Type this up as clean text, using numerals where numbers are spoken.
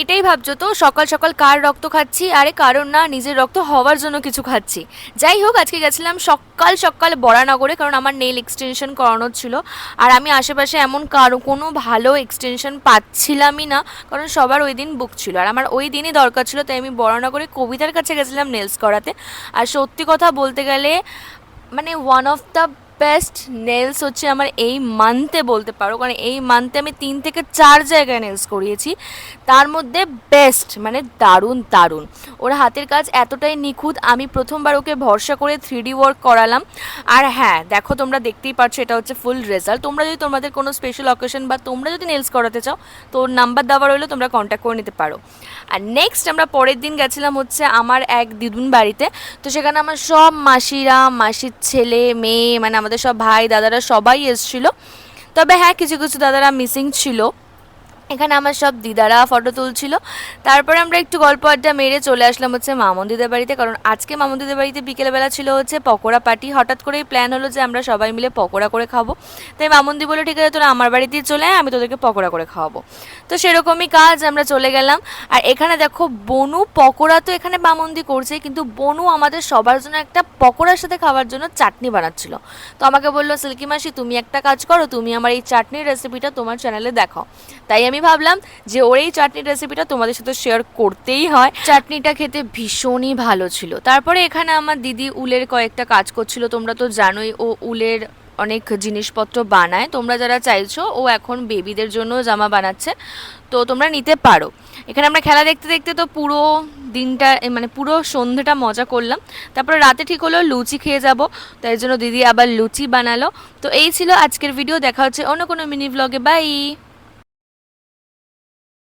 এটাই ভাবছো তো সকাল সকাল কার রক্ত খাচ্ছি? আরে কারণ না, নিজের রক্ত হওয়ার জন্য কিছু খাচ্ছি। যাই হোক, আজকে গেছিলাম সকাল সকাল বরানগরে, কারণ আমার নেল এক্সটেনশন করানোর ছিল। আর আমি আশেপাশে এমন কোনো ভালো এক্সটেনশন পাচ্ছিলামই না, কারণ সবার ওই দিন বুক ছিল আর আমার ওই দিনই দরকার ছিল। তাই আমি বরানগরে কবিতার কাছে গেছিলাম নেলস করাতে। আর সত্যি কথা বলতে গেলে মানে one of the best nails হচ্ছে আমার এই মান্থে, বলতে পারো, কারণ এই মান্থে আমি 3 থেকে 4 জায়গায় নেলস করিয়েছি। তার মধ্যে বেস্ট মানে দারুণ দারুণ। ওর হাতের কাজ এতটাই নিখুঁত, আমি প্রথমবার ওকে ভরসা করে 3D ওয়ার্ক করালাম। আর হ্যাঁ দেখো, তোমরা দেখতেই পাচ্ছ এটা হচ্ছে ফুল রেজাল্ট। তোমরা যদি তোমাদের কোনো স্পেশাল অকেশন বা তোমরা যদি নেলস করাতে চাও তো ওর নাম্বার দেওয়া রইলো, তোমরা কন্ট্যাক্ট করে নিতে পারো। আর নেক্সট আমরা পরের দিন গেছিলাম হচ্ছে আমার এক দিদুন বাড়িতে। তো সেখানে আমার সব মাসিরা, মাসির ছেলে মেয়ে, মানে আমাদের সব ভাই দাদারা সবাই এসেছিলো। তবে হ্যাঁ, কিছু কিছু দাদারা মিসিং ছিল। এখানে আমার সব দিদারা ফটো তুলছিল। তারপরে আমরা একটু গল্প আড্ডা মেরে চলে আসলাম হচ্ছে মামুন দিদের বাড়িতে, কারণ আজকে মামুন দিদের বাড়িতে বিকেলবেলা ছিল হচ্ছে পকোড়া পার্টি। হঠাৎ করেই প্ল্যান হলো যে আমরা সবাই মিলে পকোড়া করে খাবো। তাই মামুন দি বলে ঠিক আছে তোরা আমার বাড়িতেই চলে আয়, আমি তোদেরকে পকোড়া করে খাওয়াবো। তো সেরকমই কাজ, আমরা চলে গেলাম। আর এখানে দেখো বনু পকোড়া তো এখানে মামুন দি করছে, কিন্তু বনু আমাদের সবার জন্য একটা পকোড়ার সাথে খাওয়ার জন্য চাটনি বানাচ্ছিল। তো আমাকে বললো সিল্কি মাসি তুমি একটা কাজ করো, তুমি আমার এই চাটনির রেসিপিটা তোমার চ্যানেলে দেখাও। তাই আমি ভাবলাম যে ওর এই চাটনির রেসিপিটা তোমাদের সাথে শেয়ার করতেই হয়। চাটনিটা খেতে ভীষণই ভালো ছিল। তারপরে এখানে আমার দিদি উলের কয়েকটা কাজ করছিল। তোমরা তো জানোই ও উলের অনেক জিনিসপত্র বানায়। তোমরা যারা চাইছো, ও এখন বেবিদের জন্য জামা বানাচ্ছে, তো তোমরা নিতে পারো। এখানে আমরা খেলা দেখতে দেখতে তো পুরো দিনটা মানে পুরো সন্ধ্যেটা মজা করলাম। তারপরে রাতে ঠিক হলো লুচি খেয়ে যাব, তাই জন্য দিদি আবার লুচি বানালো। তো এই ছিল আজকের ভিডিও। দেখা হচ্ছে অন্য কোনো মিনি ব্লগে। বাই।